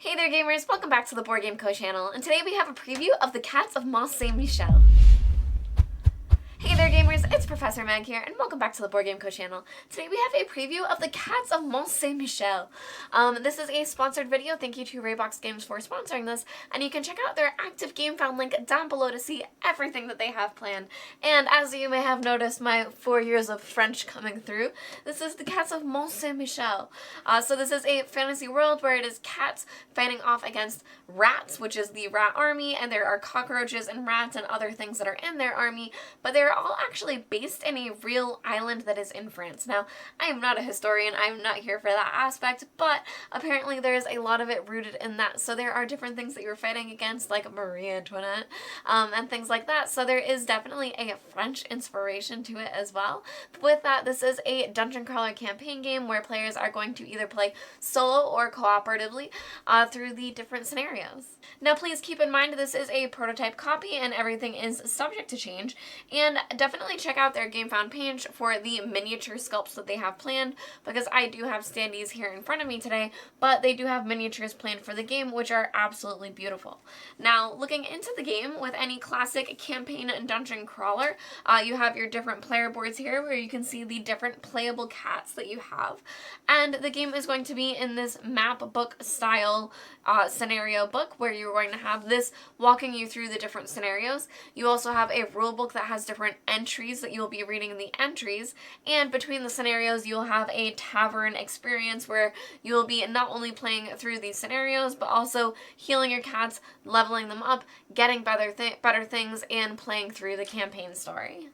Hey there gamers, welcome back to the Board Game Co channel, and today we have a preview of the Cats of Mont Saint Michel. Hey there gamers, it's Professor Meg here, and welcome back to the Board Game Co channel. Today we have a preview of the Cats of Mont Saint Michel. This is a sponsored video. Thank you to Raybox Games for sponsoring this, and you can check out their active game found link down below to see everything that they have planned. And as you may have noticed my 4 years of French coming through, this is the Cats of Mont Saint Michel. So this is a fantasy world where it is cats fighting off against rats, which is the rat army, and there are cockroaches and rats and other things that are in their army, but they're all actually based in a real island that is in France. Now, I am not a historian, I'm not here for that aspect, but apparently there is a lot of it rooted in that. So there are different things that you're fighting against, like Marie Antoinette, and things like that. So there is definitely a French inspiration to it as well. But with that, this is a dungeon crawler campaign game where players are going to either play solo or cooperatively through the different scenarios. Now, please keep in mind this is a prototype copy and everything is subject to change, and definitely check out their game found page for the miniature sculpts that they have planned, because I do have standees here in front of me today, but they do have miniatures planned for the game, which are absolutely beautiful. Now, looking into the game, with any classic campaign and dungeon crawler, you have your different player boards here where you can see the different playable cats that you have, and the game is going to be in this map book style scenario book where you're going to have this walking you through the different scenarios. You also have a rule book that has different entries that you'll be reading in the entries, and between the scenarios you'll have a tavern experience where you'll be not only playing through these scenarios but also healing your cats, leveling them up, getting better things, and playing through the campaign story.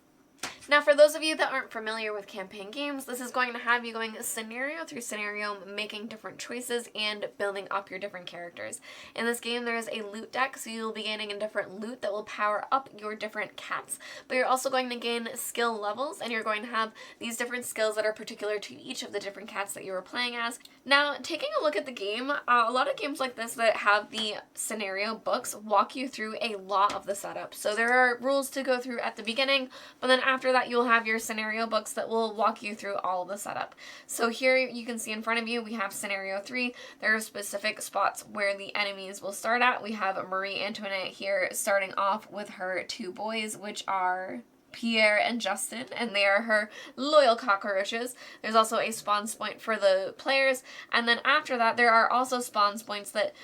Now, for those of you that aren't familiar with campaign games, this is going to have you going scenario through scenario, making different choices and building up your different characters. In this game, there is a loot deck, so you'll be gaining a different loot that will power up your different cats, but you're also going to gain skill levels, and you're going to have these different skills that are particular to each of the different cats that you are playing as. Now, taking a look at the game, a lot of games like this that have the scenario books walk you through a lot of the setup. So there are rules to go through at the beginning, but then after that you'll have your scenario books that will walk you through all of the setup. So here you can see in front of you we have scenario 3. There are specific spots where the enemies will start at. We have Marie Antoinette here starting off with her 2 boys, which are Pierre and Justin, and they are her loyal cockroaches. There's also a spawn point for the players, and then after that there are also spawn points that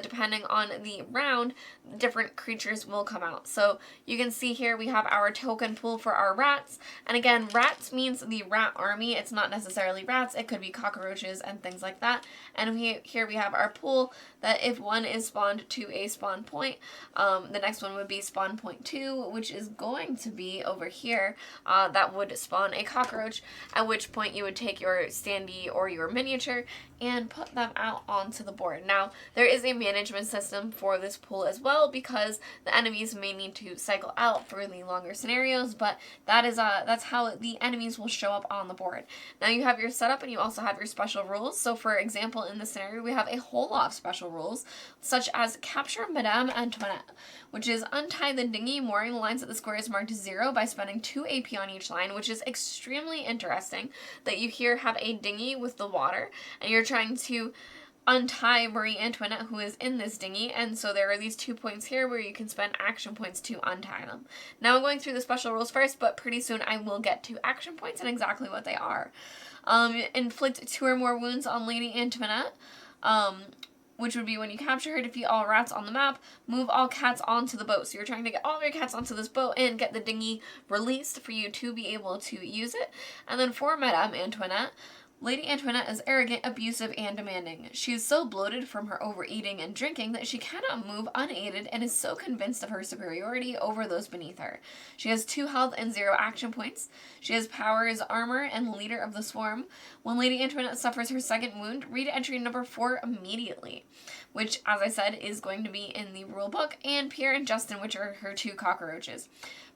depending on the round, different creatures will come out. So you can see here we have our token pool for our rats, and again, rats means the rat army. It's not necessarily rats, it could be cockroaches and things like that. And here we have our pool that if one is spawned to a spawn point, the next one would be spawn point 2, which is going to be over here. That would spawn a cockroach, at which point you would take your standee or your miniature and put them out onto the board. Now, there is a management system for this pool as well, because the enemies may need to cycle out for the longer scenarios, but that's how the enemies will show up on the board. Now you have your setup and you also have your special rules. So for example, in this scenario we have a whole lot of special rules, such as capture Madame Antoinette, which is untie the dinghy mooring lines at the square is marked 0 by spending 2 AP on each line, which is extremely interesting that you here have a dinghy with the water and you're trying to untie Marie Antoinette, who is in this dinghy, and so there are these 2 points here where you can spend action points to untie them. Now I'm going through the special rules first, but pretty soon I will get to action points and exactly what they are. Inflict 2 or more wounds on Lady Antoinette, which would be when you capture her, defeat all rats on the map, move all cats onto the boat. So you're trying to get all of your cats onto this boat and get the dinghy released for you to be able to use it. And then for Madame Antoinette, Lady Antoinette is arrogant, abusive, and demanding. She is so bloated from her overeating and drinking that she cannot move unaided and is so convinced of her superiority over those beneath her. She has 2 health and 0 action points. She has power as armor and leader of the swarm. When Lady Antoinette suffers her second wound, read entry number 4 immediately, which, as I said, is going to be in the rule book, and Pierre and Justin, which are her 2 cockroaches.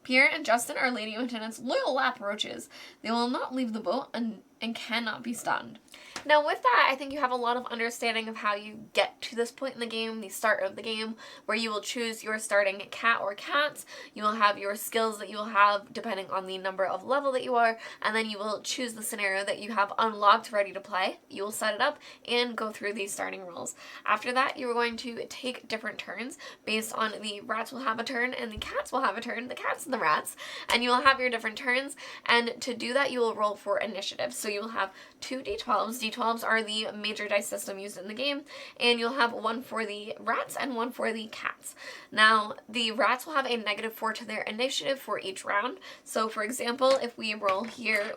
Pierre and Justin are Lady Lieutenant's loyal lap roaches. They will not leave the boat and cannot be stunned. Now with that, I think you have a lot of understanding of how you get to this point in the game, the start of the game, where you will choose your starting cat or cats. You will have your skills that you will have depending on the number of level that you are, and then you will choose the scenario that you have unlocked ready to play. You will set it up and go through these starting rules. After that, you are going to take different turns based on the rats will have a turn and the cats will have a turn, the cats and the rats, and you will have your different turns, and to do that you will roll for initiative. So you will have 2 d12s. D12s are the major dice system used in the game, and you'll have one for the rats and one for the cats. Now, the rats will have a -4 to their initiative for each round. So, for example, if we roll here,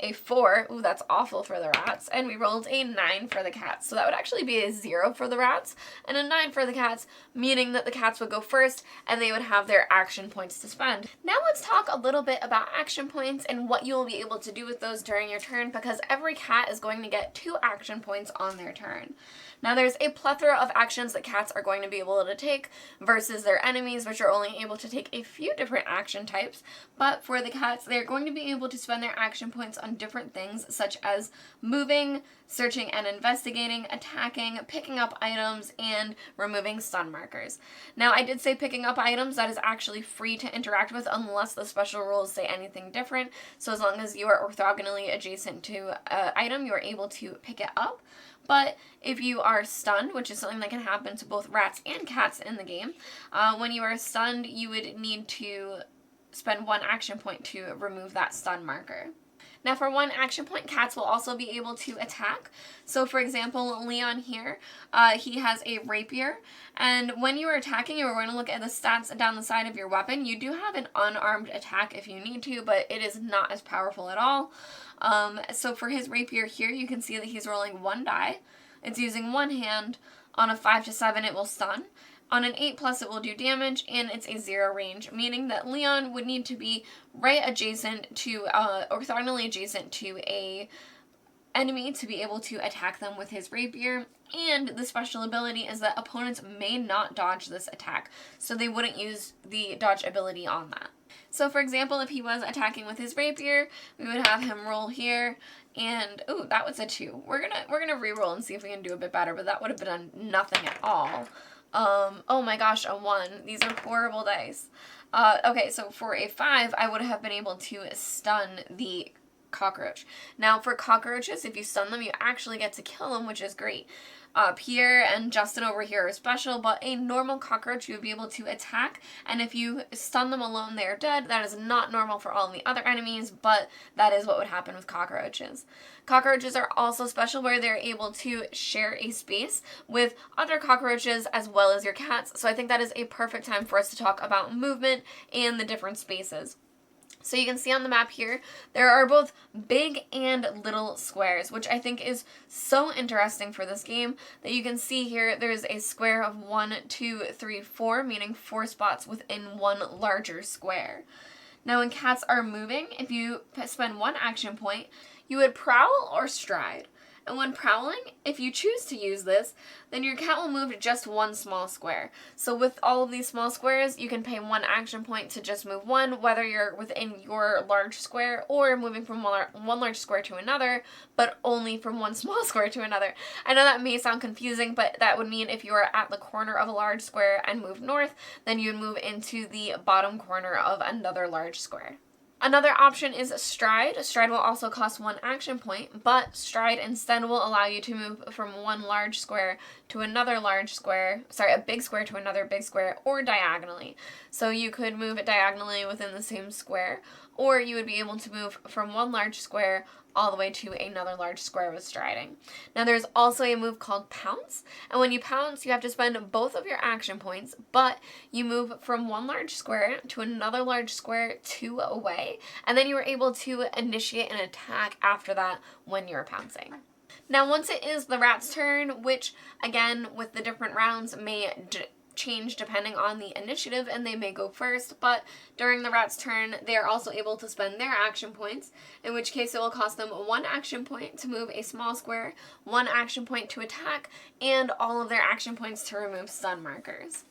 a 4, ooh, that's awful for the rats, and we rolled a 9 for the cats. So that would actually be a 0 for the rats, and a 9 for the cats, meaning that the cats would go first, and they would have their action points to spend. Now let's talk a little bit about action points and what you will be able to do with those during your turn, because every cat is going to get 2 action points on their turn. Now there's a plethora of actions that cats are going to be able to take versus their enemies, which are only able to take a few different action types, but for the cats, they're going to be able to spend their action points on different things such as moving, searching and investigating, attacking, picking up items, and removing stun markers. Now I did say picking up items, that is actually free to interact with unless the special rules say anything different, so as long as you are orthogonally adjacent to an item, you are able to pick it up. But if you are stunned, which is something that can happen to both rats and cats in the game, when you are stunned, you would need to spend 1 action point to remove that stun marker. Now for 1 action point, cats will also be able to attack. So for example, Leon here, he has a rapier, and when you are attacking, you are going to look at the stats down the side of your weapon. You do have an unarmed attack if you need to, but it is not as powerful at all. So for his rapier here, you can see that he's rolling 1 die. It's using 1 hand. On a 5 to 7, it will stun. On an 8+, it will do damage, and it's a 0 range, meaning that Leon would need to be right adjacent to, orthogonally adjacent to a enemy to be able to attack them with his rapier. And the special ability is that opponents may not dodge this attack, so they wouldn't use the dodge ability on that. So for example, if he was attacking with his rapier, we would have him roll here, and ooh, that was a 2. We're gonna re-roll and see if we can do a bit better, but that would have been a nothing at all. Oh my gosh, a 1. These are horrible dice. Okay, so for a 5, I would have been able to stun the cockroach. Now for cockroaches, if you stun them, you actually get to kill them, which is great. Pierre and Justin over here are special, but a normal cockroach you would be able to attack, and if you stun them alone, they are dead. That is not normal for all the other enemies, but that is what would happen with cockroaches. Cockroaches are also special where they're able to share a space with other cockroaches as well as your cats, so I think that is a perfect time for us to talk about movement and the different spaces. So you can see on the map here, there are both big and little squares, which I think is so interesting for this game that you can see here there's a square of 1, 2, 3, 4, meaning 4 spots within 1 larger square. Now when cats are moving, if you spend 1 action point, you would prowl or stride. And when prowling, if you choose to use this, then your cat will move just 1 small square. So with all of these small squares, you can pay 1 action point to just move 1, whether you're within your large square or moving from one large square to another, but only from 1 small square to another. I know that may sound confusing, but that would mean if you are at the corner of a large square and move north, then you would move into the bottom corner of another large square. Another option is stride. Stride will also cost 1 action point, but stride instead will allow you to move from 1 large square to another large square, a big square to another big square, or diagonally. So you could move it diagonally within the same square, or you would be able to move from 1 large square all the way to another large square with striding. Now there's also a move called pounce, and when you pounce, you have to spend both of your action points, but you move from 1 large square to another large square 2 away, and then you are able to initiate an attack after that when you're pouncing. Now once it is the rat's turn, which again with the different rounds may change depending on the initiative, and they may go first, but during the rat's turn they are also able to spend their action points, in which case it will cost them 1 action point to move a small square, 1 action point to attack, and all of their action points to remove stun markers.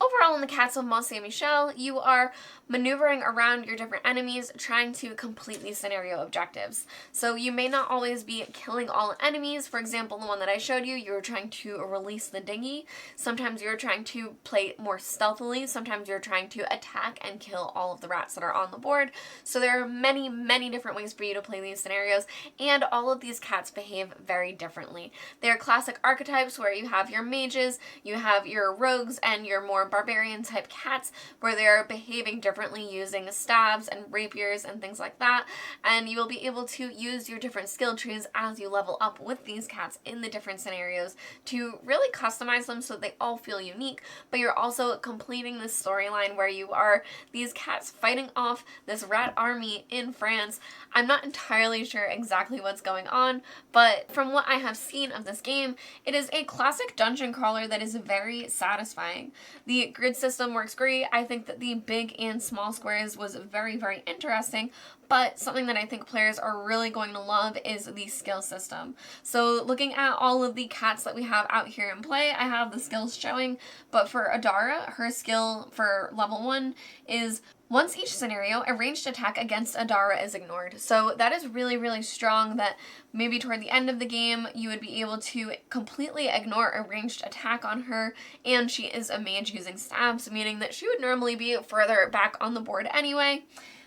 Overall, in the Cats of Mont Saint Michel, you are maneuvering around your different enemies, trying to complete these scenario objectives. So you may not always be killing all enemies. For example, the one that I showed you, you were trying to release the dinghy. Sometimes you're trying to play more stealthily. Sometimes you're trying to attack and kill all of the rats that are on the board. So there are many, many different ways for you to play these scenarios, and all of these cats behave very differently. They're classic archetypes where you have your mages, you have your rogues, and your more barbarian type cats, where they're behaving differently using stabs and rapiers and things like that, and you will be able to use your different skill trees as you level up with these cats in the different scenarios to really customize them so that they all feel unique, but you're also completing this storyline where you are these cats fighting off this rat army in France. I'm not entirely sure exactly what's going on, but from what I have seen of this game, it is a classic dungeon crawler that is very satisfying. The grid system works great. I think that the big and small squares was very, very interesting, but something that I think players are really going to love is the skill system. So looking at all of the cats that we have out here in play, I have the skills showing, but for Adara, her skill for level 1 is once each scenario, a ranged attack against Adara is ignored. So that is really, really strong that maybe toward the end of the game, you would be able to completely ignore a ranged attack on her, and she is a mage using stabs, meaning that she would normally be further back on the board anyway.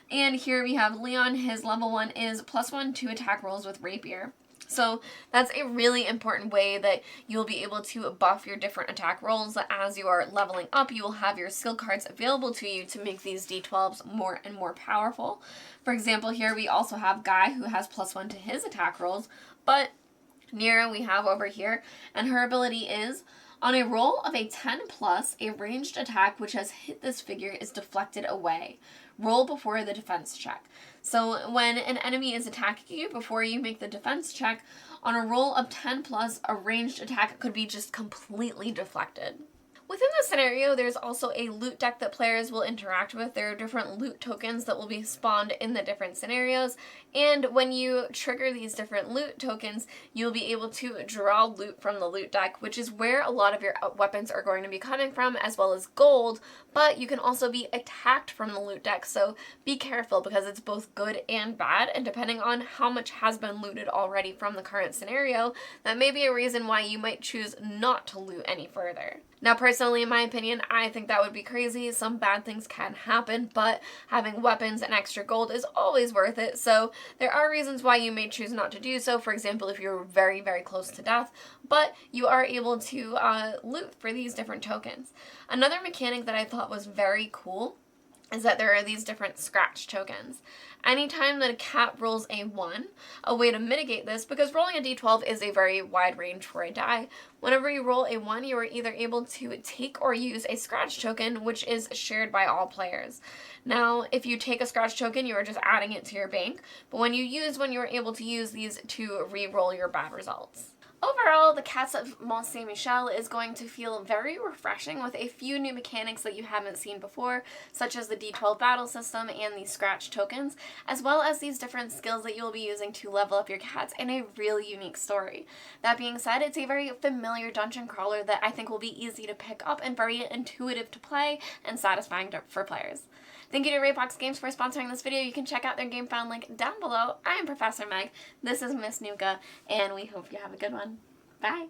And here we have Leon. His level 1 is +1 to attack rolls with rapier. So that's a really important way that you'll be able to buff your different attack rolls. As you are leveling up, you will have your skill cards available to you to make these D12s more and more powerful. For example, here we also have Guy, who has +1 to his attack rolls, but Nira we have over here, and her ability is, on a roll of a 10+, a ranged attack which has hit this figure is deflected away. Roll before the defense check. So when an enemy is attacking you, before you make the defense check, on a roll of 10+, a ranged attack could be just completely deflected. Within the scenario, there's also a loot deck that players will interact with. There are different loot tokens that will be spawned in the different scenarios, and when you trigger these different loot tokens, you'll be able to draw loot from the loot deck, which is where a lot of your weapons are going to be coming from, as well as gold, but you can also be attacked from the loot deck, so be careful because it's both good and bad, and depending on how much has been looted already from the current scenario, that may be a reason why you might choose not to loot any further. Now, personally, in my opinion, I think that would be crazy. Some bad things can happen, but having weapons and extra gold is always worth it. So there are reasons why you may choose not to do so. For example, if you're very, very close to death, but you are able to loot for these different tokens. Another mechanic that I thought was very cool is that there are these different scratch tokens. Anytime that a cat rolls a 1, a way to mitigate this, because rolling a d12 is a very wide range for a die, whenever you roll a 1, you are either able to take or use a scratch token, which is shared by all players. Now, if you take a scratch token, you are just adding it to your bank, but when you use one, you are able to use these to re-roll your bad results. Overall, the Cats of Mont Saint Michel is going to feel very refreshing with a few new mechanics that you haven't seen before, such as the D12 battle system and the scratch tokens, as well as these different skills that you'll be using to level up your cats in a really unique story. That being said, it's a very familiar dungeon crawler that I think will be easy to pick up and very intuitive to play and satisfying for players. Thank you to Raybox Games for sponsoring this video. You can check out their game found link down below. I am Professor Meg, this is Miss Nuka, and we hope you have a good one. Bye!